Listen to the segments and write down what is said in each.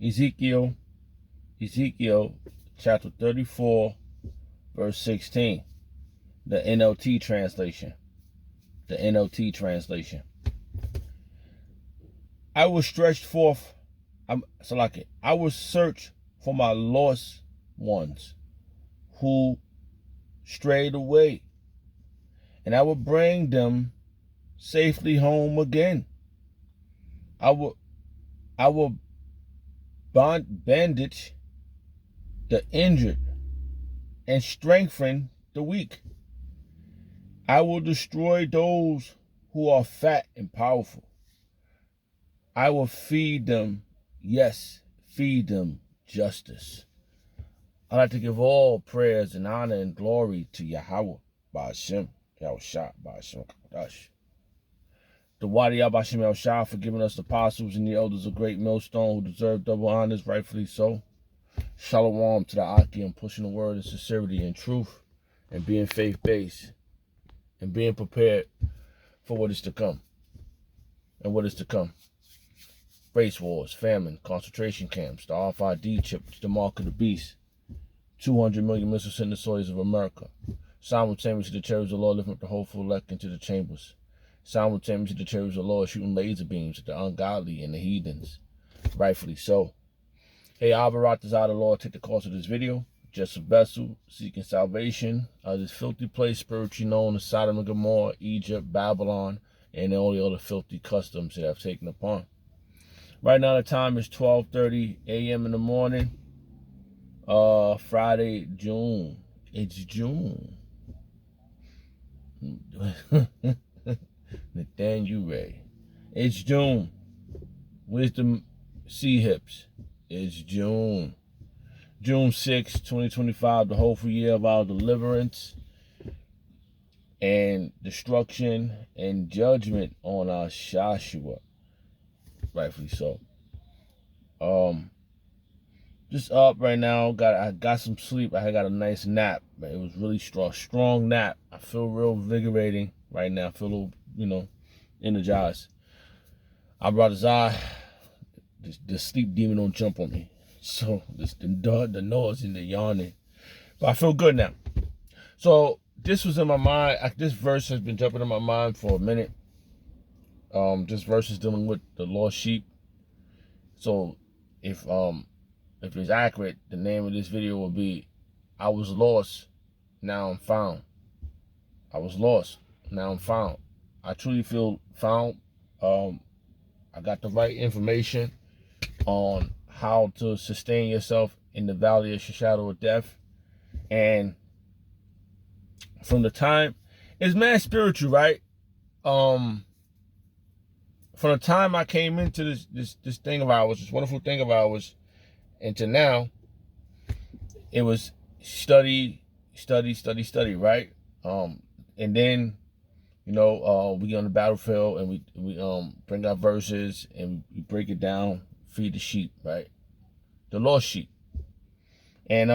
Ezekiel chapter 34, verse 16. The NLT translation. The NLT translation. I will stretch forth, I will search for my lost ones who strayed away, and I will bring them safely home again. I will bandage the injured and strengthen the weak. I will destroy those who are fat and powerful. I will feed them, yes, feed them justice. I'd like to give all prayers and honor and glory to Yahweh, Ba'ashem, Yahushua, Ba'ashem, Kadash. The Wadi Yabashim Yahushua for giving us the apostles and the elders of great millstone who deserve double honors, rightfully so. Shalom to the Aki and pushing the word in sincerity and truth and being faith-based and being prepared for what is to come. And what is to come. Race wars, famine, concentration camps, the RFID chip, the mark of the beast, 200 million missiles in the soils of America. Simultaneously, the chariots of the Lord lifting up the hopeful elect into the chambers. Simultaneously, the chariots of the Lord shooting laser beams at the ungodly and the heathens. Rightfully so. Hey, Albaratazah, the Lord, take the course of this video. Just a vessel seeking salvation out of this filthy place spiritually known as Sodom and Gomorrah, Egypt, Babylon, and all the other filthy customs that I've taken upon. Right now the time is 12:30 a.m. in the morning. Friday, June. It's June. Nathaniel Ray. It's June. Wisdom Sea Hips. It's June. June 6, 2025, the hopeful year of our deliverance and destruction and judgment on our Joshua. Rightfully so. Just up right now. I got some sleep. I got a nice nap. It was really strong nap. I feel real invigorating right now. I feel a little, energized. Albaratazah, the sleep demon don't jump on me. So the noise and the yawning. But I feel good now. So this was in my mind. This verse has been jumping in my mind for a minute. This verse is dealing with the lost sheep. So if it's accurate, the name of this video will be, I was lost, now I'm found. I was lost, now I'm found. I truly feel found. I got the right information on how to sustain yourself in the valley of the shadow of death. And from the time, it's mad spiritual, right? From the time I came into this thing of ours, this wonderful thing of ours, and to now, it was study, right? And then, we get on the battlefield and we bring our verses and we break it down, feed the sheep, right? The lost sheep. And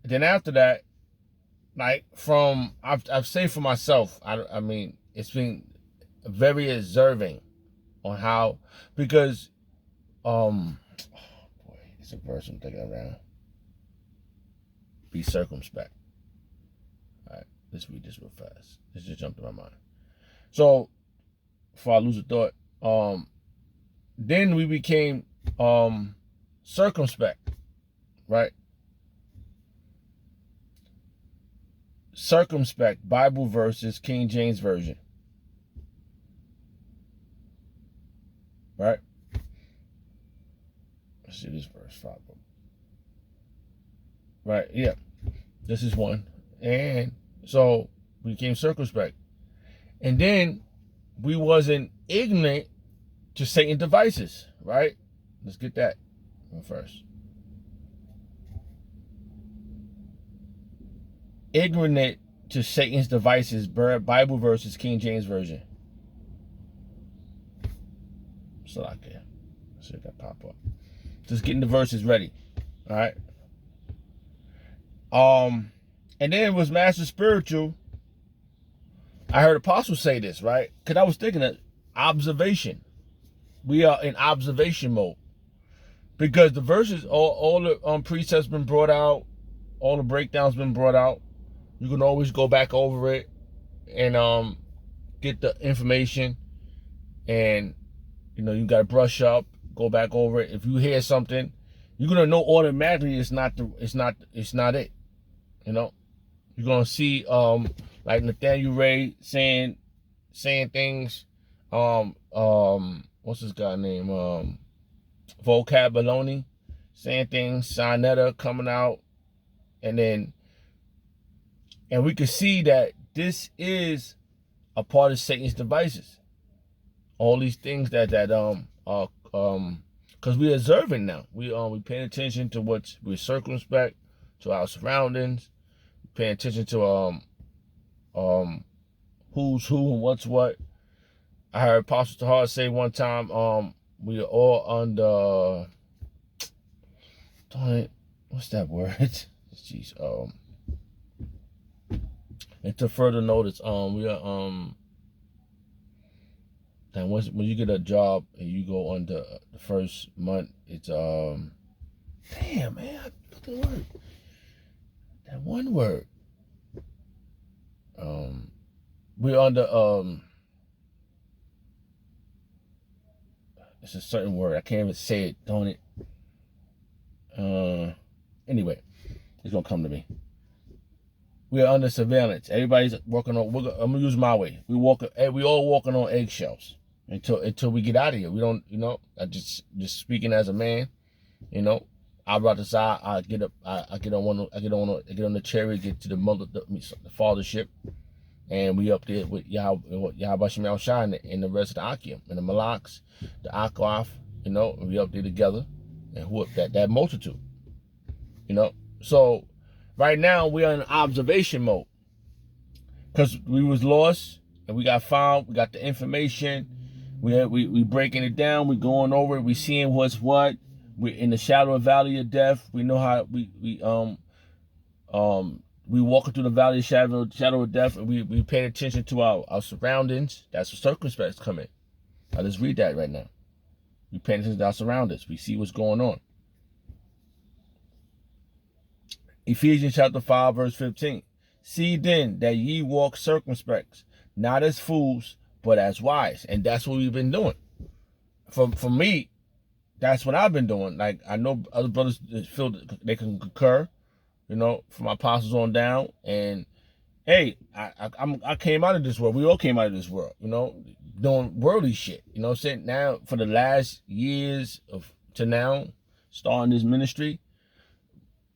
then after that, like I've said for myself, I mean, it's been very observing on how, because it's a verse I'm thinking around. Be circumspect. All right, let's read this real fast. This just jumped in my mind. So, before I lose a thought, then we became circumspect, right? Circumspect, Bible verses, King James Version. Right? Let's see this verse 5. Right, yeah. This is one. And so we became circumspect. And then we wasn't ignorant to Satan's devices, right? Let's get that one first. Ignorant to Satan's devices, Bible verses, King James Version. So I can see that pop up. Just getting the verses ready. All right. And then it was Master Spiritual. I heard Apostle say this, right? Because I was thinking of observation. we are in observation mode because the verses, all the precepts been brought out, all the breakdowns been brought out. You can always go back over it and get the information, and you gotta brush up, go back over it. If you hear something, you're gonna know automatically it's not it. You're gonna see like Nathaniel Ray saying things. What's this guy name? Vocab Baloney saying things. Sinetta coming out, and we can see that this is a part of Satan's devices. All these things that because we're observing now. We paying attention to we're circumspect to our surroundings, paying attention to who's who and what's what. I heard Apostle Tahar say one time, we are all under what's that word? Jeez, and to further notice, we are then when you get a job and you go on the first month, it's damn man, I put the word. That one word. We're under it's a certain word. I can't even say it, don't it? Anyway, it's gonna come to me. We are under surveillance. Everybody's working on. I'm gonna use my way. We all walking on eggshells until we get out of here. We don't, I just speaking as a man, I'd rather say I get up, I get on the chariot, get to the fathership, and we up there with Yahweh Shem Shai and the rest of the Akim and the Malaks, the Akwaf, and we up there together and who up that multitude, So right now we are in observation mode because we was lost and we got found. We got the information. We breaking it down. We going over it. We seeing what's what. We're in the shadow of valley of death. We know how we walking through the valley of shadow of death, and we paying attention to our surroundings. That's where circumspects come in. I'll just read that right now. We paying attention to our surroundings. We see what's going on. Ephesians chapter 5, verse 15. See then that ye walk circumspect, not as fools, but as wise. And that's what we've been doing. For me, that's what I've been doing. Like, I know other brothers feel they can concur, from my apostles on down. And hey, I came out of this world. We all came out of this world, doing worldly shit. Saying now for the last years to now, starting this ministry,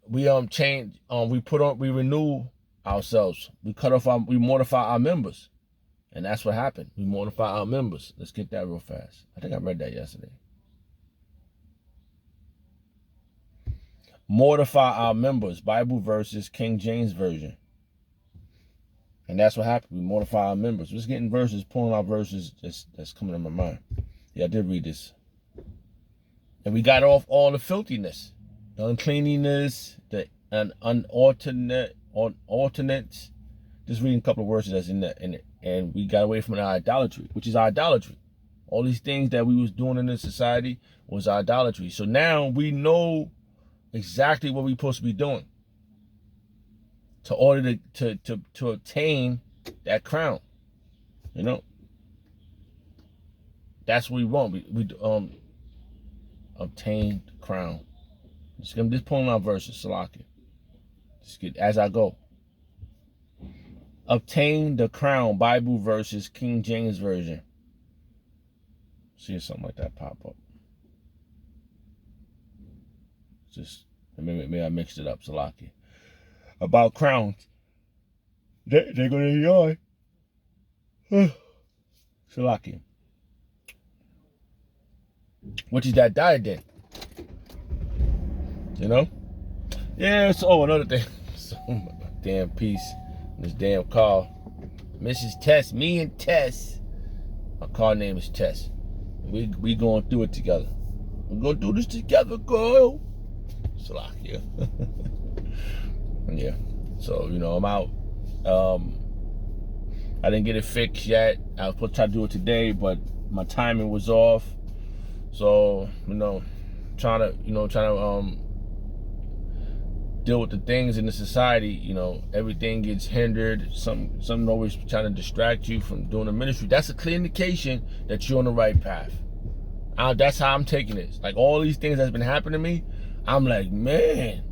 we change, we renew ourselves. We mortify our members. And that's what happened. We mortify our members. Let's get that real fast. I think I read that yesterday. Mortify our members. Bible verses, King James Version. And that's what happened. We mortify our members. Just getting verses, pulling out verses that's coming to my mind. Yeah, I did read this. And we got off all the filthiness, the uncleanliness, the alternates. Just reading a couple of verses that's in it. And we got away from the idolatry, which is idolatry. All these things that we was doing in this society was idolatry. So now we know exactly what we're supposed to be doing to order to obtain that crown. That's what we want. We obtain the crown. Just pulling out verses, Salaki. Just get as I go. Obtain the crown. Bible verses, King James Version. See if something like that pop up. Just maybe I mixed it up, Salaki. About crowns. They're gonna enjoy. Salaki. Which is that diadem. Yeah, so another thing. Damn piece. This damn car. Mrs. Tess. Me and Tess. My car name is Tess. We going through it together. We're gonna do this together, girl. Salakia. Yeah. So, I'm out. I didn't get it fixed yet. I was supposed to try to do it today, but my timing was off. So, trying to deal with the things in the society, everything gets hindered. Something always trying to distract you from doing the ministry. That's a clear indication that you're on the right path. That's how I'm taking this. Like all these things that's been happening to me, I'm like, man,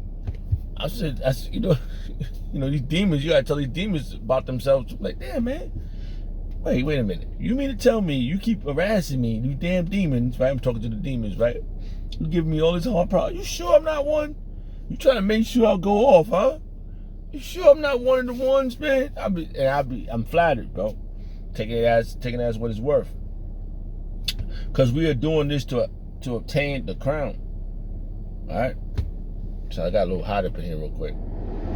I said, these demons, you gotta tell these demons about themselves. I'm like, damn, man. Wait a minute. You mean to tell me you keep harassing me, you damn demons, right? I'm talking to the demons, right? You giving me all this hard problem. You sure I'm not one? You trying to make sure I'll go off, huh? You sure I'm not one of the ones, man? I'm flattered, bro. Taking it as what it's worth. Because we are doing this to obtain the crown. Alright? So I got a little hot up in here real quick.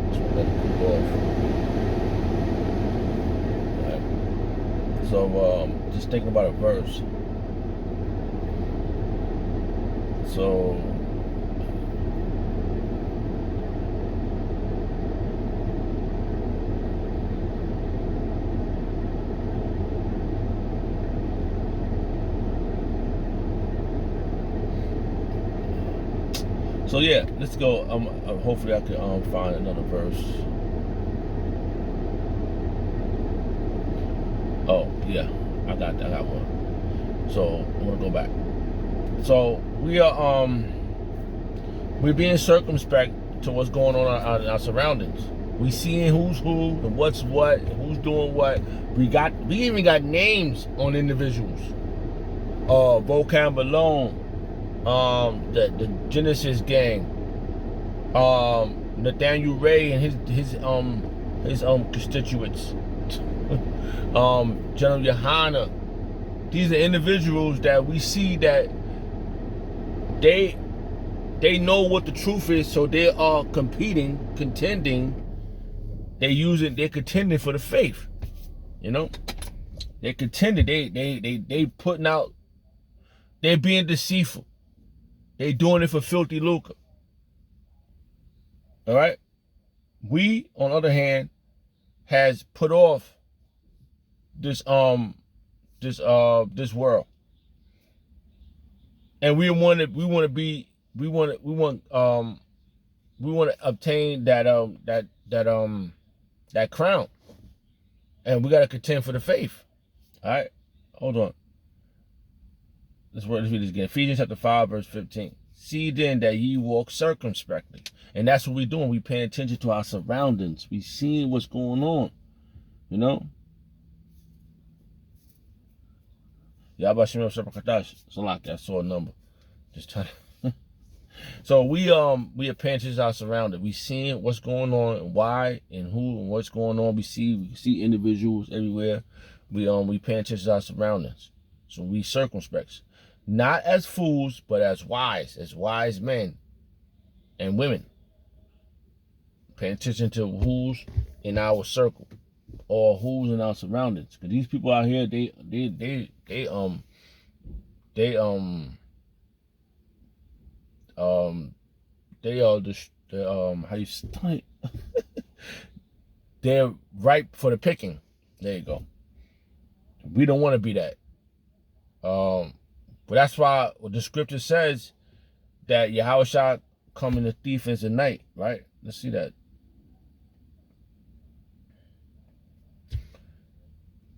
Just want to let it cool off. Alright. So just thinking about a verse. So yeah, let's go. Hopefully I can find another verse. Oh yeah, I got one. So I'm gonna go back. So we're being circumspect to what's going on in our surroundings. We seeing who's who and what's what, who's doing what. We even got names on individuals. Vocab alone. The Genesis gang, Nathaniel Ray and his constituents, General Yohana. These are individuals that we see that they know what the truth is, so they are contending. They're contending for the faith. They're contending. They putting out. They're being deceitful. They doing it for filthy lucre. All right. We, on the other hand, has put off this world, and we want to obtain that crown, and we got to contend for the faith. All right. Hold on. Let's read this again. Ephesians chapter 5, verse 15. See then that ye walk circumspectly. And that's what we're doing. We paying attention to our surroundings. We seeing what's going on. Yabashim Shepakadash. It's a lot. I saw a number. Just trying to. So we are paying attention to our surroundings. We seeing what's going on and why and who and what's going on. We see individuals everywhere. We paying attention to our surroundings. So we circumspect. Not as fools, but as wise men and women. Paying attention to who's in our circle or who's in our surroundings. Because these people out here, they are just how you say they're ripe for the picking. There you go. We don't want to be that. But that's why the scripture says that Yahushua come in the thief in the night, right? Let's see that.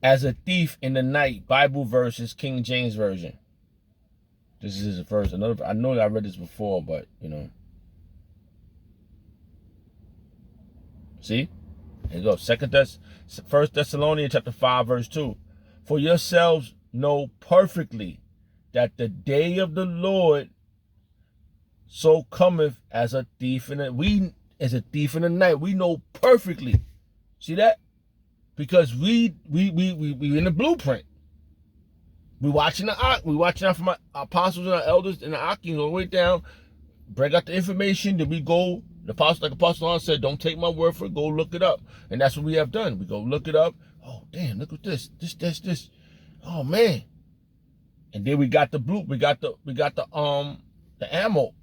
As a thief in the night, Bible verses, King James Version. This is a verse. I know that I read this before, but See? There you go. 1 Thessalonians chapter 5, verse 2. For yourselves know perfectly that the day of the Lord so cometh as a thief in the night. We know perfectly. See that? Because we in the blueprint. We watching out for my apostles and our elders and the Akins all the way down. Bring out the information. Then we go. The apostle, like Apostle John said, don't take my word for it. Go look it up. And that's what we have done. We go look it up. Oh damn! Look at this. This. Oh man. And then we got the blue. We got the ammo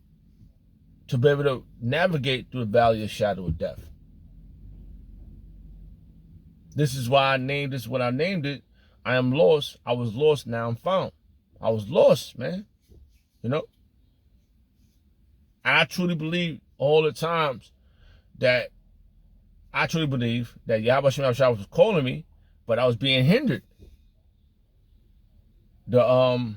to be able to navigate through the valley of shadow of death. This is why I named this what I named it. I am lost. I was lost. Now I'm found. I was lost, man. You know? I truly believe all the times that Yahweh Shem Shah was calling me, but I was being hindered. The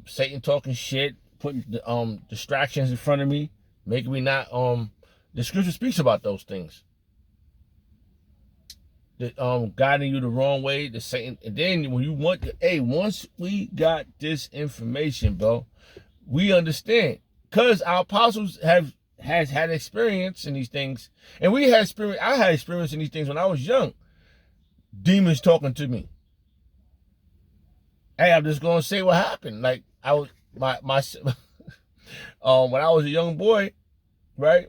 Satan talking shit, putting the distractions in front of me, making me not the scripture speaks about those things. The guiding you the wrong way, the Satan, and then when you want once we got this information, bro, we understand. Because our apostles has had experience in these things, and we had experience. I had experience in these things when I was young. Demons talking to me. Hey, I'm just gonna say what happened. Like I was my when I was a young boy, right,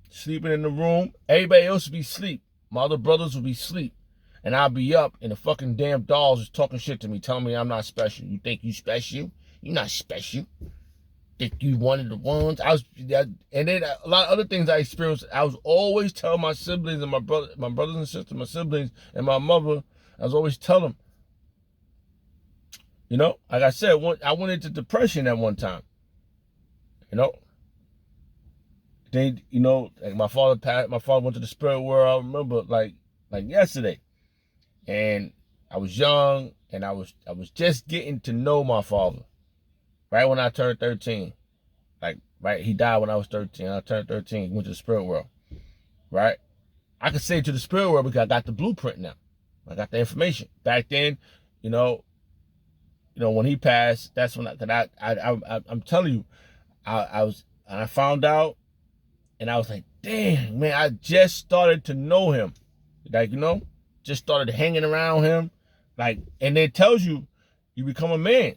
sleeping in the room. Everybody else would be asleep. My other brothers would be asleep, and I'd be up, and the fucking damn dolls was talking shit to me, telling me I'm not special. You think you special? You're not special. Think you one of the ones? And then a lot of other things I experienced. I was always telling my siblings and my brothers and sisters, my siblings and my mother. I was always telling them. You know, like I said, I went into depression at one time. You know, like my father passed. My father went to the spirit world. I remember like yesterday, and I was young, and I was just getting to know my father. Right when I turned 13, he died when I was 13. I turned 13, went to the spirit world. Right, I could say to the spirit world because I got the blueprint now. I got the information. Back then, when he passed, that's when I'm telling you, I found out, and I was like, damn, man, I just started to know him. Just started hanging around him. And it tells you become a man.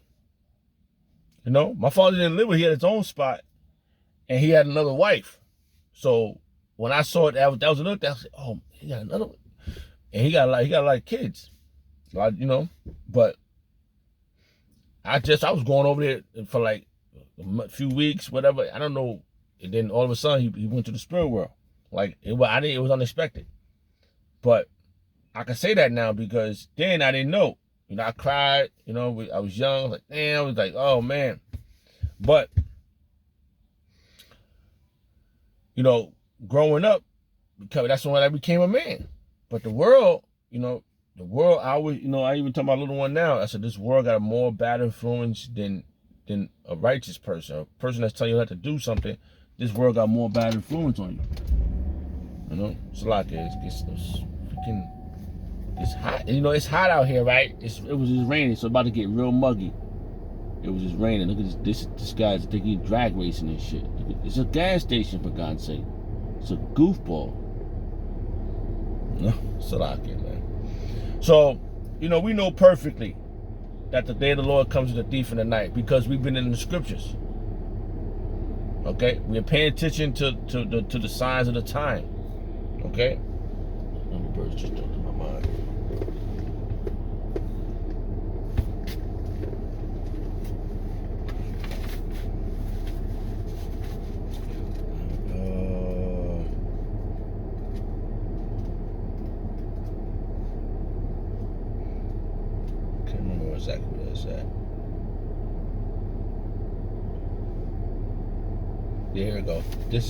My father didn't live where he had his own spot, and he had another wife. So when I saw it, that was another thing. I was like, oh, he got another one. And he got a lot of kids. But I was going over there for like a few weeks, whatever. I don't know. And then all of a sudden he went to the spirit world. It was unexpected. But I can say that now because then I didn't know. I cried. I was young. I was like, damn. I was like, oh man. But growing up, because that's when I became a man. But the world, I even tell my little one now, I said, this world got a more bad influence than a righteous person. A person that's telling you how to do something, this world got more bad influence on you. It's like it's freaking, it's hot. It's hot out here, right? It was just raining, so it's about to get real muggy. It was just raining. Look at this guy's thinking drag racing and shit. It's a gas station, for God's sake. It's a goofball. It's a lot, man. So, we know perfectly that the day of the Lord comes as a thief in the night because we've been in the scriptures. Okay? We're paying attention to the signs of the time. Okay? Birds just jumped in my mind. Exactly where that's at. Yeah, here we go. This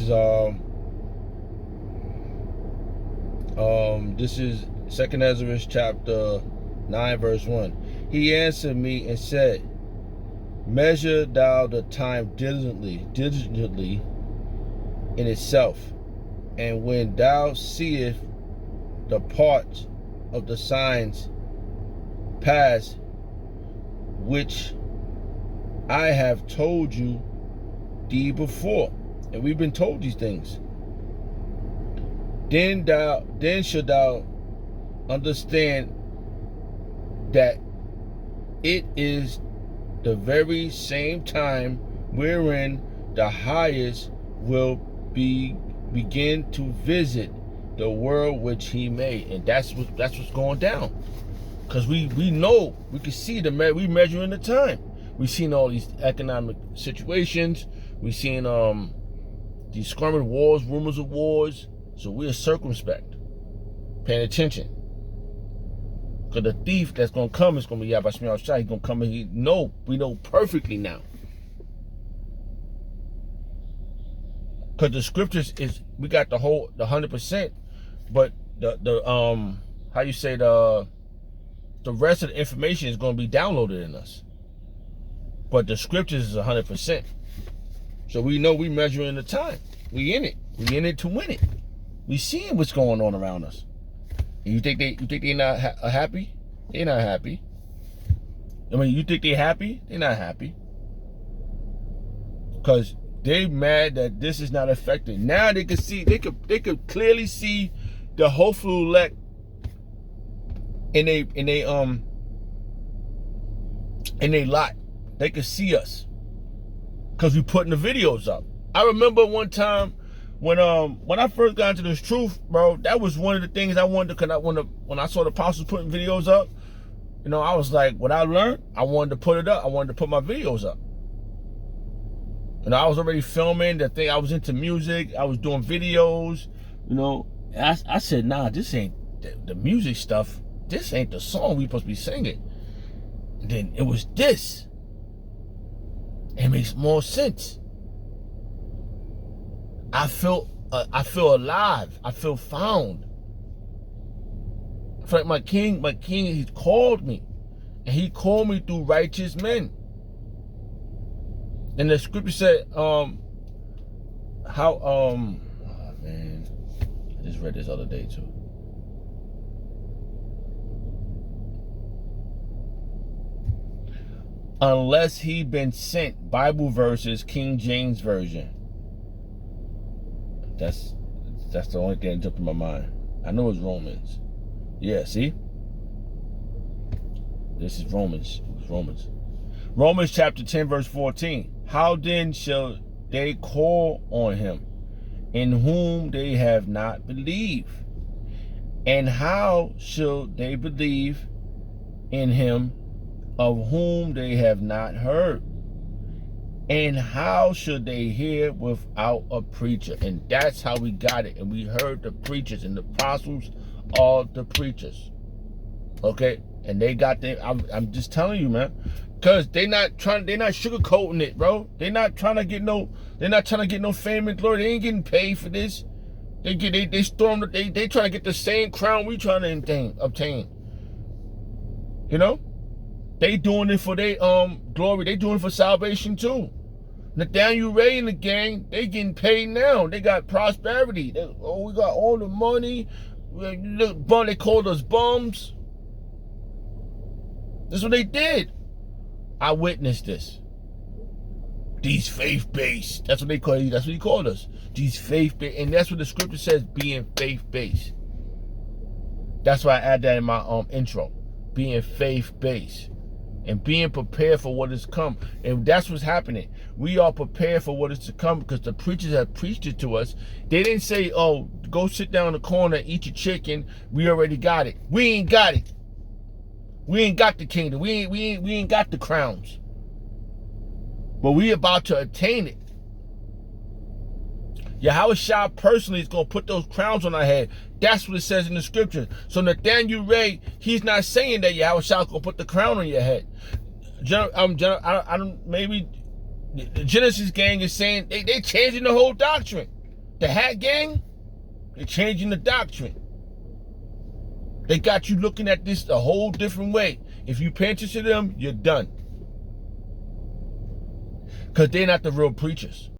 is 2nd Ezra chapter 9 verse 1. He answered me and said, measure thou the time diligently in itself, and when thou seest the parts of the signs pass, which I have told you thee before. And we've been told these things. Then shalt thou understand that it is the very same time wherein the highest will begin to visit the world which he made. And that's what's going down. Because we know, we can see we measuring the time. We've seen all these economic situations. We've seen these skirmish wars, rumors of wars. So we are circumspect, paying attention. Because the thief that's going to come is going to be Yahweh Shai. He's going to come and we know perfectly now. Because the scriptures we got the 100%, but the how you say the rest of the information is going to be downloaded in us. But the scriptures is 100%. So we know we measuring the time. We in it. We in it to win it. We seeing what's going on around us. And you think they not happy? They're not happy. I mean, you think they happy? They're not happy. Because they mad that this is not affected. Now they could clearly see the hopeful elect in they lot. They could see us because we putting the videos up. I remember one time when I first got into this truth, bro, that was one of the things I wanted to, when I saw the apostles putting videos up, you know, I was like, what I learned, I wanted to put it up. I wanted to put my videos up. And I was already filming the thing. I was into music. I was doing videos, you know. And I said, nah, this ain't the music stuff. This ain't the song we supposed to be singing. And then it was this. It makes more sense. I feel alive. I feel found. I feel like my king, he called me. And he called me through righteous men. And the scripture said, oh man, I just read this other day too. Unless he been sent, Bible verses, King James Version. That's the only thing that jumped in my mind. I know it's Romans. Yeah, see? This is Romans. It's Romans. Romans chapter 10, verse 14. How then shall they call on him in whom they have not believed? And how shall they believe in him of whom they have not heard? And how should they hear without a preacher? And that's how we got it. And we heard the preachers, and the apostles are the preachers. Okay? And they got them. I'm just telling you, man. Because they're not sugarcoating it, bro. They're not trying to get no fame and glory. They ain't getting paid for this. They trying to get the same crown we trying to obtain. You know? They doing it for their glory. They doing it for salvation too. Nathaniel Ray and the gang, they getting paid now. They got prosperity. We got all the money. They called us bums. That's what they did. I witnessed this. These faith-based. That's what they call you. That's what he called us. These faith-based. And that's what the scripture says, being faith-based. That's why I add that in my intro. Being faith-based. And being prepared for what is come. And that's what's happening. We are prepared for what is to come because the preachers have preached it to us. They didn't say, oh, go sit down in the corner, eat your chicken. We already got it. We ain't got it. We ain't got the kingdom. We ain't got the crowns. But we about to attain it. Yahweh Shai personally is going to put those crowns on our head. That's what it says in the scriptures. So Nathaniel Ray, he's not saying that Yahweh Shai is going to put the crown on your head. Maybe the Genesis gang is saying they changing the whole doctrine. The Hat gang, they're changing the doctrine. They got you looking at this a whole different way. If you pay attention to them, you're done. Because they're not the real preachers.